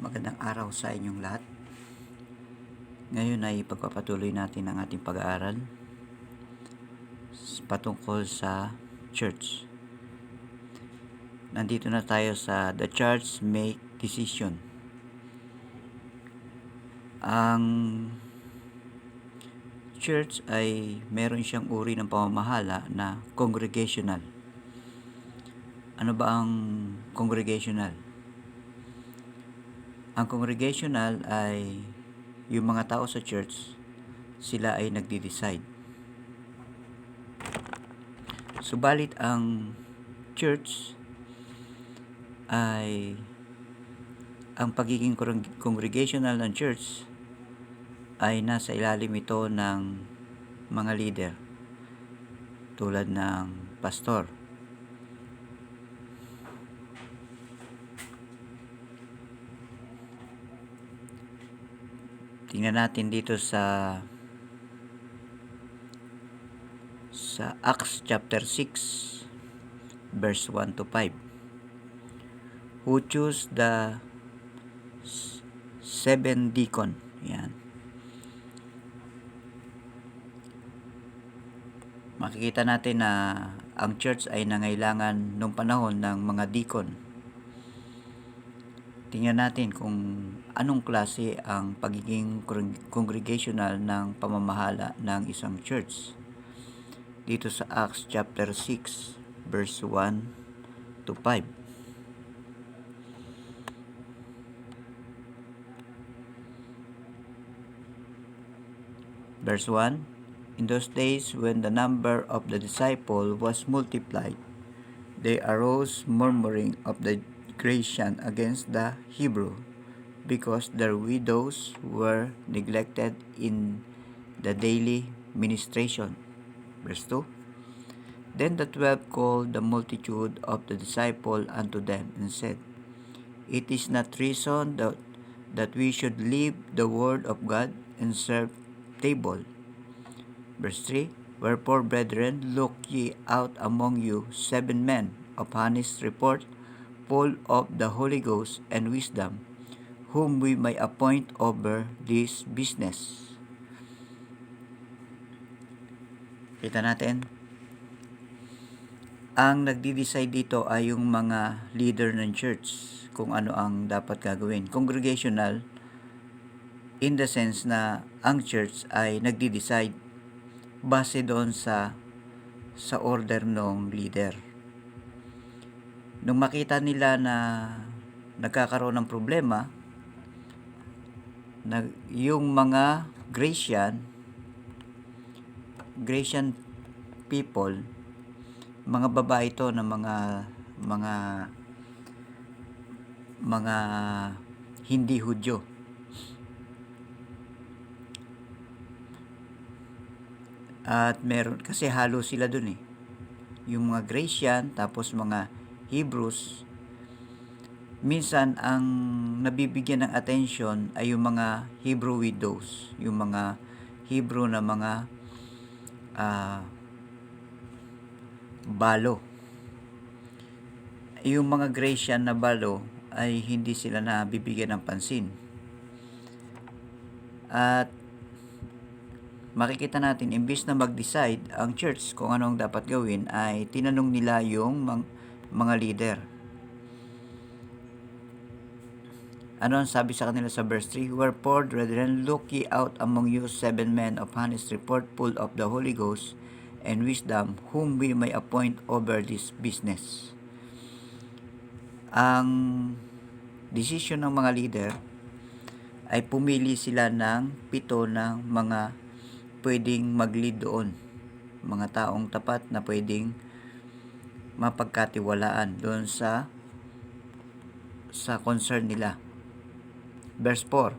Magandang araw sa inyong lahat. Ngayon ay pagpapatuloy natin ang ating pag-aaral patungkol sa church. Nandito na tayo sa The Church Make Decision. Ang church ay meron siyang uri ng pamamahala na congregational. Ano ba ang congregational? Ang congregational ay yung mga tao sa church, sila ay nagde-decide. Subalit ang church ay ang pagiging congregational ng church ay nasa ilalim ito ng mga leader tulad ng pastor. Tingnan natin dito sa Acts chapter 6 verse 1 to 5. Who choose the 7 deacon? Yan. Makikita natin na ang church ay nangailangan nung panahon ng mga deacon. Tingnan natin kung anong klase ang pagiging congregational ng pamamahala ng isang church. Dito sa Acts chapter 6 verse 1 to 5. Verse 1, in those days when the number of the disciples was multiplied, they arose murmuring of the Grecian against the Hebrew, because their widows were neglected in the daily ministration. Verse 2, then the 12 called the multitude of the disciples unto them, and said, it is not reason that we should leave the word of God and serve table. Verse 3, wherefore, brethren, look ye out among you 7 men of honest report, full of the Holy Ghost and wisdom, whom we may appoint over this business. Kita natin, ang nagdi-decide dito ay yung mga leader ng church kung ano ang dapat gagawin. Congregational in the sense na ang church ay nagdi-decide base doon sa order ng leader. Nung makita nila na nagkakaroon ng problema, yung mga Grecian people, mga babae ito na mga hindi Hudyo. At meron kasi halo sila dun yung mga Grecian tapos mga Hebrews. Minsan ang nabibigyan ng attention ay yung mga Hebrew widows, yung mga Hebrew na mga balo. Yung mga Grecian na balo ay hindi sila nabibigyan ng pansin. At makikita natin, imbis na mag-decide ang church kung anong dapat gawin, ay tinanong nila yung mga leader. Ano ang sabi sa kanila sa verse 3? Wherefore, brethren, look ye out among you 7 men of honest report, full of the Holy Ghost and wisdom, whom we may appoint over this business. Ang decision ng mga leader ay pumili sila ng 7 ng mga pwedeng mag-lead doon, mga taong tapat na pwedeng mapagkatiwalaan doon sa concern nila. Verse 4,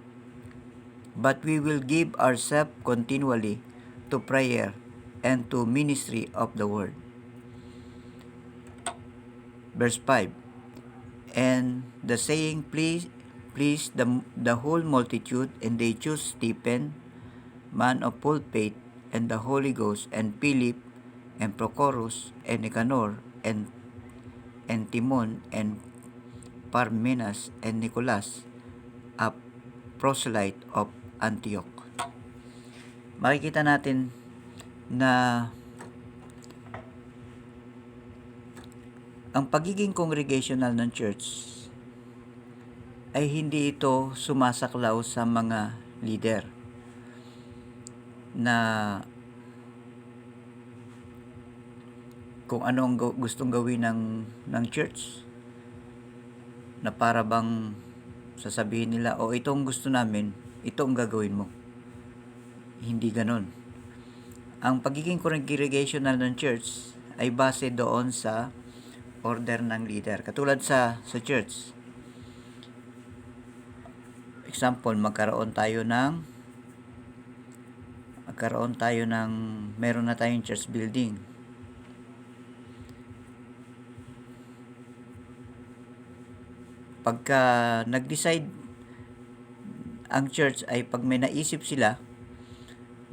but we will give ourselves continually to prayer and to ministry of the word. Verse 5, and the saying pleased the whole multitude, and they chose Stephen, man of full faith, and the Holy Ghost, and Philip, and Prochorus, and Nicanor, and Timon, and Parmenas, and Nicolas, a proselyte of Antioch. Makikita natin na ang pagiging congregational ng church ay hindi ito sumasaklaw sa mga leader na kung ano ang gustong gawin ng church, na para bang sasabihin nila, o ito ang gusto namin, ito ang gagawin mo. Hindi ganon. Ang pagiging congregational ng church ay base doon sa order ng leader. Katulad sa church, example, magkaroon tayo ng meron na tayong church building. Pagka nag-decide ang church ay pag may naisip sila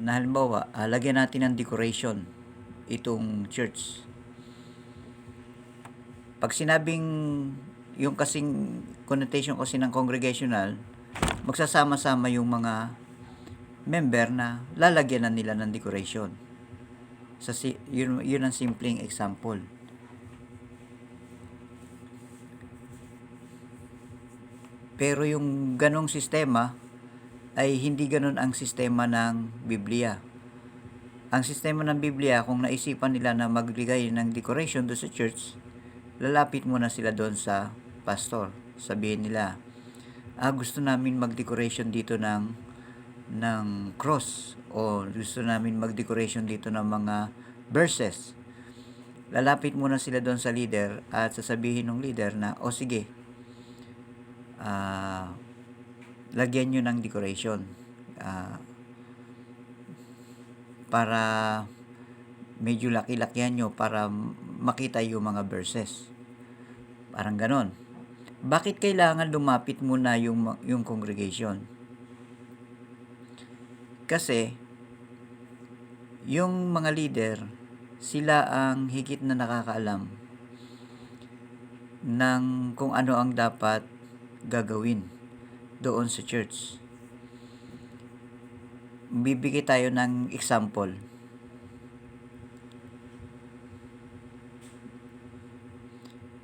na halimbawa, lagyan natin ng decoration itong church. Pag sinabing yung kasing connotation kasi ng congregational, magsasama-sama yung mga member na lalagyan na nila ng decoration. Yun ang simpleng example. Pero yung ganong sistema ay hindi ganon ang sistema ng Biblia. Ang sistema ng Biblia, kung naisipan nila na magbigay ng decoration doon sa church, lalapit muna sila doon sa pastor. Sabihin nila, gusto namin mag-decoration dito ng cross, o gusto namin mag-decoration dito ng mga verses. Lalapit muna sila doon sa leader at sasabihin ng leader na, sige, lagyan nyo ng decoration para medyo laki-lakihan nyo para makita yung mga verses. Parang ganon. Bakit kailangan lumapit muna yung congregation? Kasi yung mga leader, sila ang higit na nakakaalam ng kung ano ang dapat gagawin doon sa church. Bibigay tayo ng example.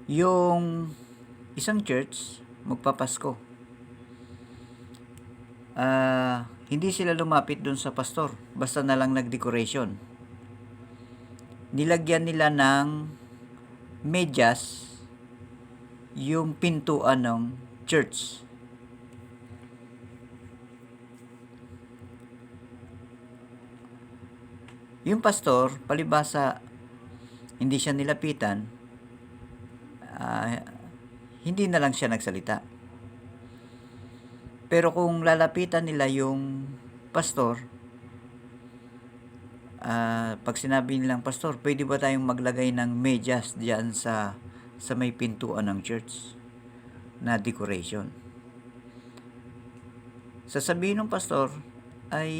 Yung isang church magpapasko, hindi sila lumapit doon sa pastor, basta na lang nag-decoration. Nilagyan nila ng medyas yung pintuan ng church. Yung pastor, palibasa, hindi siya nilapitan, hindi na lang siya nagsalita. Pero kung lalapitan nila yung pastor, pag sinabi nilang, pastor, pwede ba tayong maglagay ng medyas diyan sa may pintuan ng church na decoration? Sasabihin ng pastor ay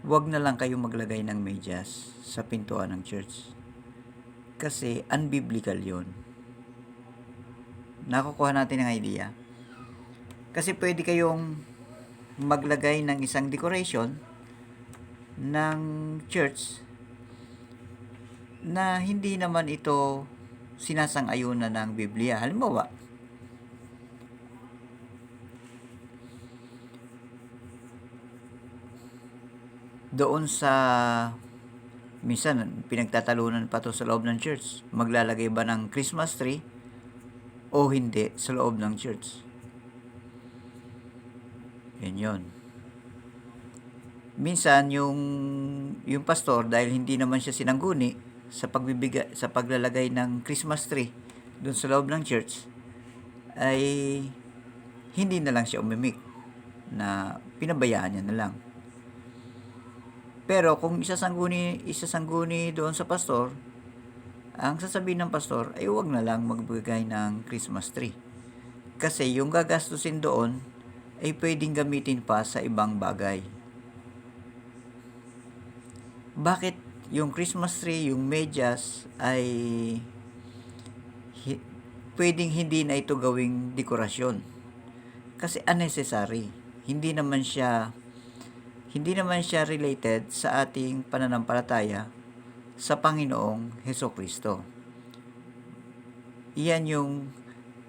wag na lang kayong maglagay ng medyas sa pintuan ng church kasi unbiblical yun. Nakukuha natin ng idea. Kasi pwede kayong maglagay ng isang decoration ng church na hindi naman ito sinasang-ayunan ng Biblia. Halimbawa, doon sa minsan pinagtatalunan pa to sa loob ng church, maglalagay ba ng Christmas tree o hindi sa loob ng church. Yun. Minsan yung pastor, dahil hindi naman siya sinangguni sa paglalagay ng Christmas tree doon sa loob ng church, ay hindi na lang siya umimik, na pinabayaan niya na lang. Pero kung isasangguni doon sa pastor, ang sasabihin ng pastor ay huwag na lang magbigay ng Christmas tree. Kasi yung gagastusin doon ay pwedeng gamitin pa sa ibang bagay. Bakit yung Christmas tree, yung medyas ay pwedeng hindi na ito gawing dekorasyon? Kasi unnecessary. Hindi naman siya related sa ating pananampalataya sa Panginoong Hesukristo. Iyan yung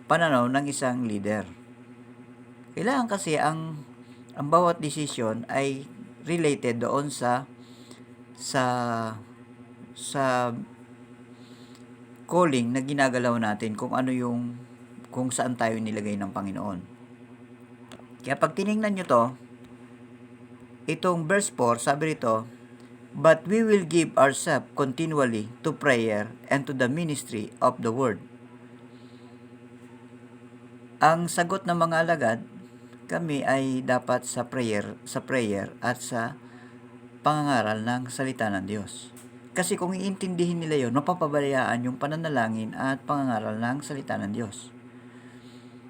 pananaw ng isang leader. Kailangan kasi ang bawat desisyon ay related doon sa sa calling na ginagalaw natin, kung saan tayo nilagay ng Panginoon. Kaya pag tiningnan nyo to, itong verse 4, sabi rito, "But we will give ourselves continually to prayer and to the ministry of the word." Ang sagot ng mga alagad, kami ay dapat sa prayer at sa pangangaral ng salita ng Diyos. Kasi kung iintindihin nila yon, mapapabayaan yung pananalangin at pangangaral ng salita ng Diyos.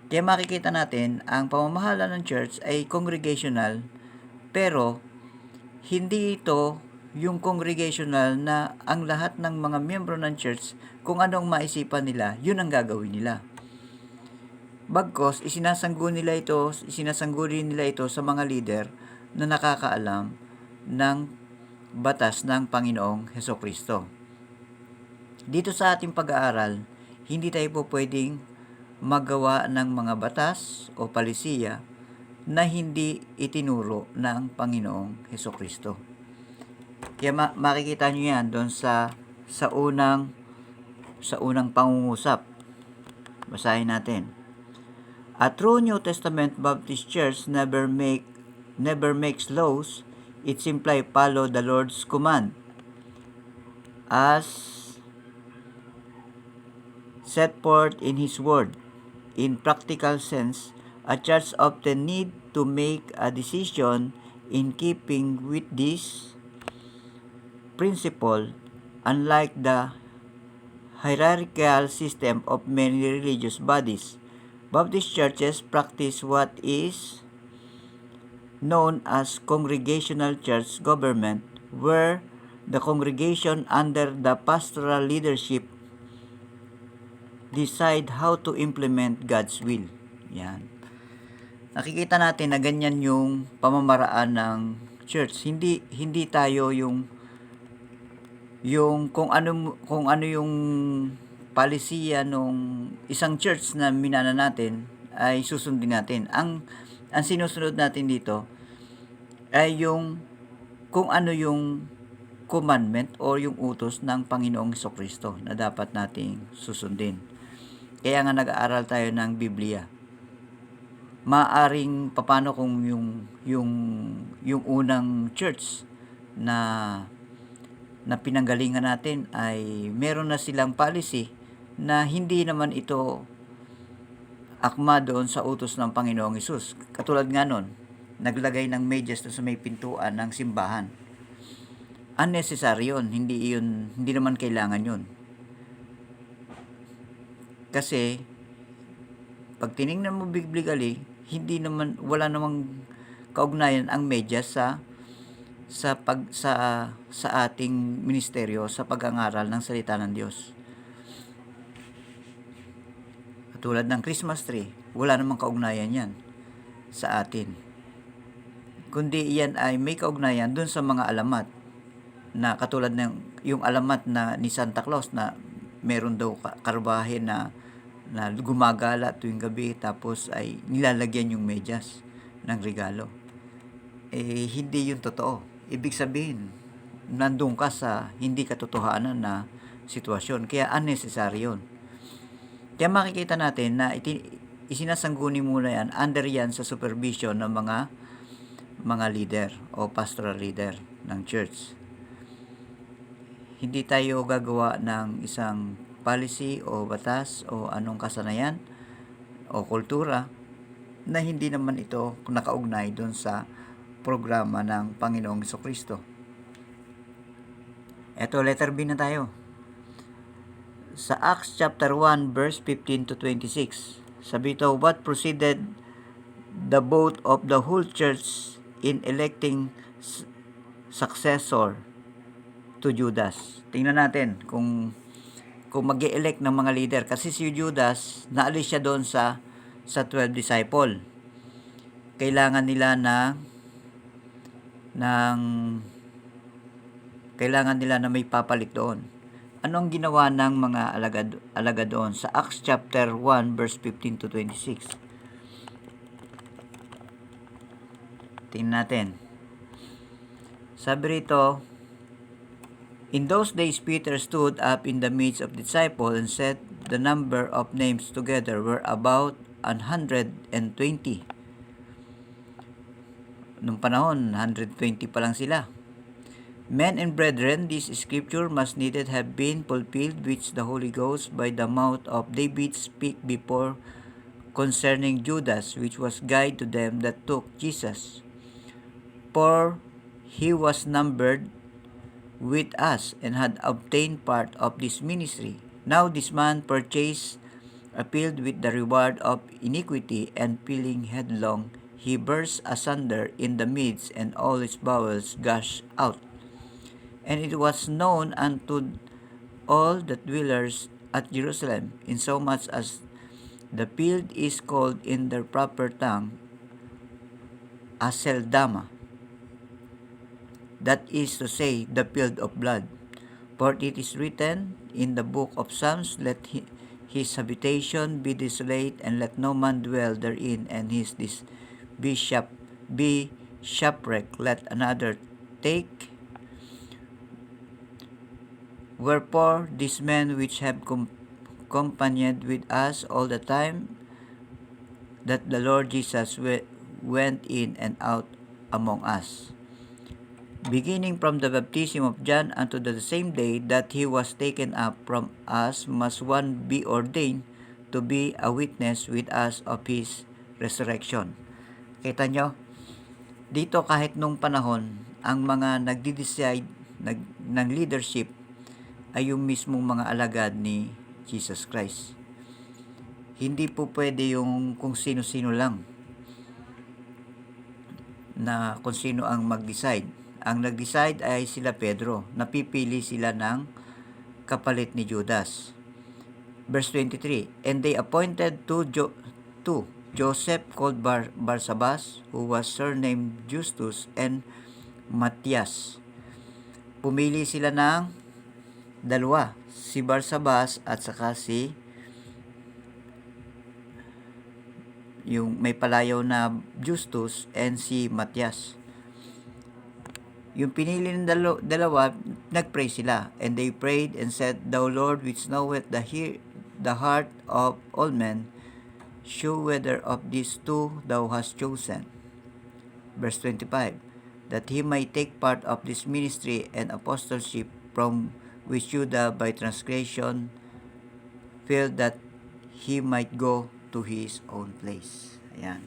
Kaya makikita natin, ang pamamahala ng church ay congregational, pero hindi ito yung congregational na ang lahat ng mga miyembro ng church, kung anong maisipan nila, yun ang gagawin nila. Bagkos, isinasangguni nila ito sa mga leader na nakakaalam ng batas ng Panginoong Hesukristo. Dito sa ating pag-aaral, hindi tayo po pwedeng magawa ng mga batas o palisiya na hindi itinuro ng Panginoong Hesukristo. Kaya makikita nyo yan doon sa unang pangungusap. Basahin natin. A true New Testament Baptist church never makes laws. It simply follow the Lord's command as set forth in His Word. In practical sense, a church often need to make a decision in keeping with this principle, unlike the hierarchical system of many religious bodies. Baptist churches practice what is known as congregational church government, where the congregation under the pastoral leadership decide how to implement God's will. Yan. Nakikita natin na ganyan yung pamamaraan ng church. Hindi tayo yung kung ano yung palisiya nung isang church na minana natin ay susundin natin. Ang sinusunod natin dito ay yung kung ano yung commandment o yung utos ng Panginoong Hesukristo na dapat nating susundin. Kaya nga nag-aaral tayo ng Biblia. Maaring paano kung yung unang church na pinanggalingan natin ay meron na silang policy na hindi naman ito akma doon sa utos ng Panginoong Hesus. Katulad nga nun, naglagay ng medyas sa may pintuan ng simbahan. Unnecessary yun, hindi naman kailangan yun. Kasi pag tiningnan mo biblically, wala namang kaugnayan ang medyas sa ating ministeryo sa pag-aaral ng salita ng Diyos. Katulad ng Christmas tree, wala namang kaugnayan yan sa atin. Kundi iyan ay may kaugnayan dun sa mga alamat na katulad ng yung alamat na ni Santa Claus na meron daw karbahe na gumagala tuwing gabi tapos ay nilalagyan yung medyas ng regalo. Hindi yun totoo. Ibig sabihin, nandun ka sa hindi katotohanan na sitwasyon. Kaya unnecessary yun. Kaya makikita natin na isinasangguni muna yan, under yan sa supervision ng mga leader o pastoral leader ng church. Hindi tayo gagawa ng isang policy o batas o anong kasanayan o kultura na hindi naman ito nakaugnay doon sa programa ng Panginoong Hesukristo. Eto, letter B na tayo. Sa Acts chapter 1 verse 15 to 26, sabi ito, what proceeded the vote of the whole church in electing successor to Judas. Tingnan natin kung mag-e-elect ng mga leader, kasi si Judas naalis siya doon sa 12 disciple. kailangan nila ng kailangan nila na may papalit doon. Ano ang ginawa ng mga alagad doon? Sa Acts chapter 1 verse 15 to 26. Tingnan natin. Sabi rito, in those days Peter stood up in the midst of the disciples and said, the number of names together were about 120. Nung panahon, 120 pa lang sila. Men and brethren, this scripture must needed have been fulfilled, which the Holy Ghost by the mouth of David speak before concerning Judas, which was guide to them that took Jesus. For he was numbered with us and had obtained part of this ministry. Now this man purchased a field with the reward of iniquity, and feeling headlong, he burst asunder in the midst, and all his bowels gushed out. And it was known unto all the dwellers at Jerusalem, insomuch as the field is called in their proper tongue Aceldama, that is to say, the field of blood. For it is written in the book of Psalms, let his habitation be desolate, and let no man dwell therein, and his be shipwrecked, let another take. Wherefore these men which have companied with us all the time that the Lord Jesus went in and out among us, beginning from the baptism of John unto the same day that he was taken up from us, must one be ordained to be a witness with us of his resurrection. Kita nyo, dito kahit nung panahon, ang mga nagdi-decide ng leadership ay yung mismong mga alagad ni Jesus Christ. Hindi po pwede yung kung sino-sino lang na kung sino ang mag-decide. Ang nag-decide ay sila Pedro. Napipili sila ng kapalit ni Judas. Verse 23, and they appointed two Joseph called Barsabas, who was surnamed Justus, and Matthias. Pumili sila ng dalawa, si Barsabas at saka si yung may palayaw na Justus and si Matthias. Yung pinili ng dalawa, nagpray sila, and they prayed and said, Thou Lord, which knoweth the heart of all men, show whether of these two thou hast chosen. Verse 25, that he might take part of this ministry and apostleship, from which Judah by transgression filled, that he might go to his own place. Ayan.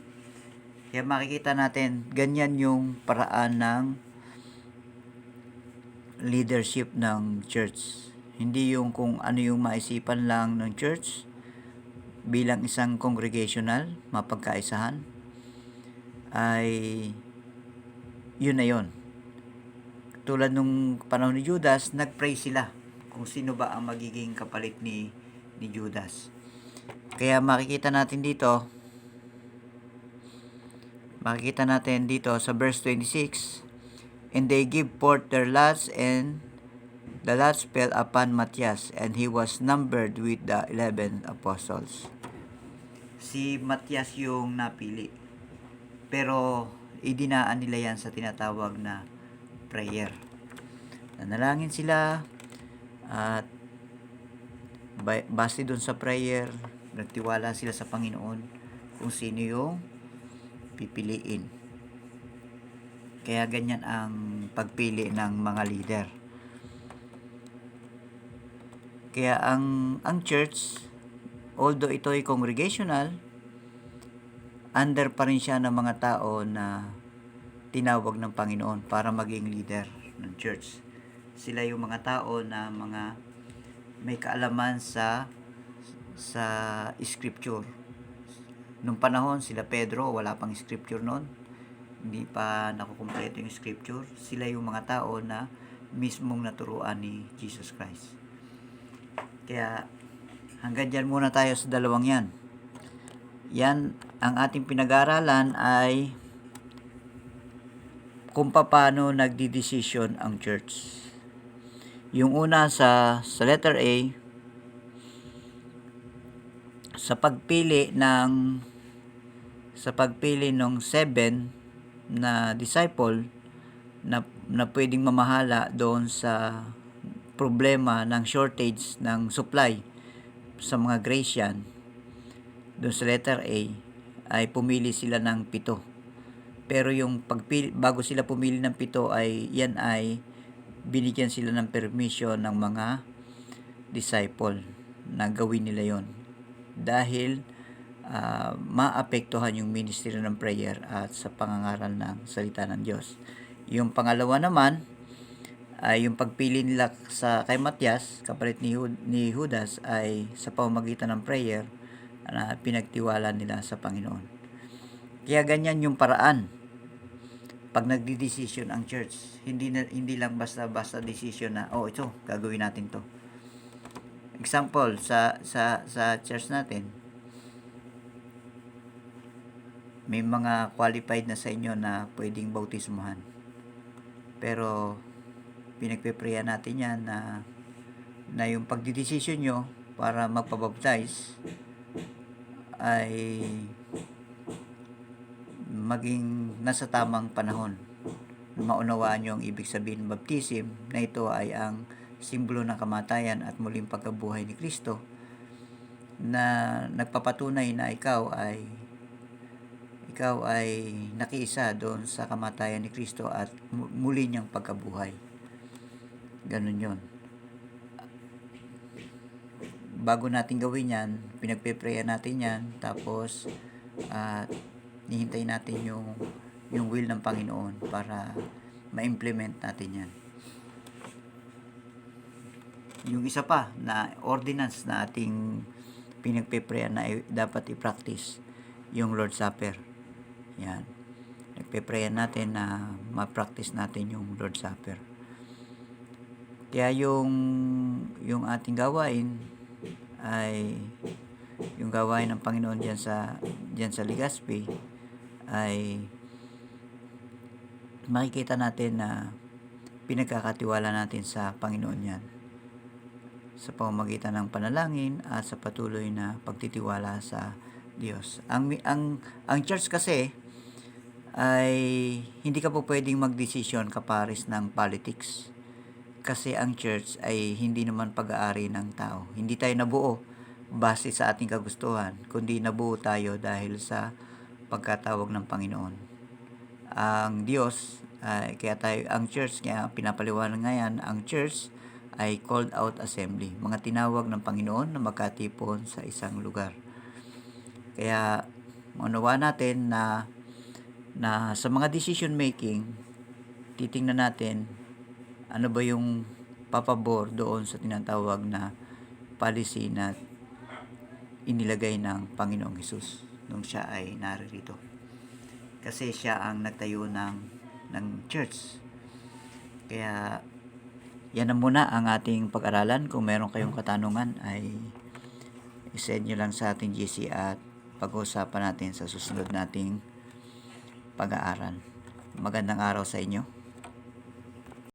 Kaya makikita natin, ganyan yung paraan ng leadership ng church. Hindi yung kung ano yung maisipan lang ng church bilang isang congregational, mapagkaisahan, ay yun na yun. Tulad nung panahon ni Judas, nagpray sila kung sino ba ang magiging kapalit ni Judas. Kaya makikita natin dito sa verse 26, and they give forth their lots, and the lots fell upon Matthias, and he was numbered with the 11 apostles. Si Matthias yung napili, pero idinaan nila yan sa tinatawag na prayer. Nanalangin sila, at base dun sa prayer, nagtiwala sila sa Panginoon kung sino yung pipiliin. Kaya ganyan ang pagpili ng mga leader. Kaya ang church, although ito ay congregational, under pa rin siya ng mga tao na tinawag ng Panginoon para maging leader ng church. Sila yung mga tao na mga may kaalaman sa scripture. Nung panahon, sila Pedro, wala pang scripture noon. Hindi pa nakukumpleto yung scripture. Sila yung mga tao na mismong naturuan ni Jesus Christ. Kaya hanggang dyan muna tayo sa dalawang yan. Yan, ang ating pinag-aaralan ay kung paano nagdidesisyon ang church. Yung una sa letter A, sa pagpili ng 7 na disciple na pwedeng mamahala doon sa problema ng shortage ng supply sa mga Grecian. Doon sa letter A ay pumili sila ng 7. Pero yung bago sila pumili ng 7 ay binigyan sila ng permission ng mga disciple na gawin nila yon dahil maapektuhan yung ministry ng prayer at sa pangangaral ng salita ng Diyos. Yung pangalawa naman ay yung pagpili nila kay Matias, kapalit ni Judas, ay sa pamamagitan ng prayer na pinagtiwala nila sa Panginoon. Kaya ganyan yung paraan pag nagdi-decision ang church. Hindi lang basta decision na ito gagawin natin to. Example sa church natin, may mga qualified na sa inyo na pwedeng bautismuhan. Pero pinagpe-prayan natin yan na yung pagdidesisyon nyo para magpabaptize ay maging nasa tamang panahon. Maunawaan nyo ang ibig sabihin ng baptism, na ito ay ang simbolo ng kamatayan at muling pagkabuhay ni Kristo, na nagpapatunay na ikaw ay nakiisa doon sa kamatayan ni Kristo at muli niyang pagkabuhay. Ganun yon. Bago natin gawin yan, pinagpe-prayan natin yan, tapos nihintay natin yung will ng Panginoon para ma-implement natin yan. Yung isa pa na ordinance na ating pinagpe-prayan na dapat i-practice, yung Lord's Supper. Yan. Nagpe-prayan natin na ma-practice natin yung Lord's Supper. Kaya yung ating gawain ay yung gawain ng Panginoon diyan sa Legazpi ay makikita natin na pinagkakatiwala natin sa Panginoon yan sa pamamagitan ng panalangin at sa patuloy na pagtitiwala sa Diyos. Ang church kasi ay hindi ka po pwedeng magdesisyon kapares ng politics. Kasi ang church ay hindi naman pag-aari ng tao. Hindi tayo nabuo base sa ating kagustuhan, kundi nabuo tayo dahil sa pagkatawag ng Panginoon. Ang Diyos, ang church, kaya pinapaliwanag ngayon, ang church ay called out assembly, mga tinawag ng Panginoon na magkatipon sa isang lugar. Kaya maunawa natin na sa mga decision making, titingnan natin ano ba yung papabor doon sa tinatawag na policy na inilagay ng Panginoong Hesus nung siya ay naririto. Kasi siya ang nagtayo ng church. Kaya yan na muna ang ating pag-aralan. Kung meron kayong katanungan ay isend nyo lang sa ating GC at pag-uusapan natin sa susunod nating pag-aaral. Magandang araw sa inyo.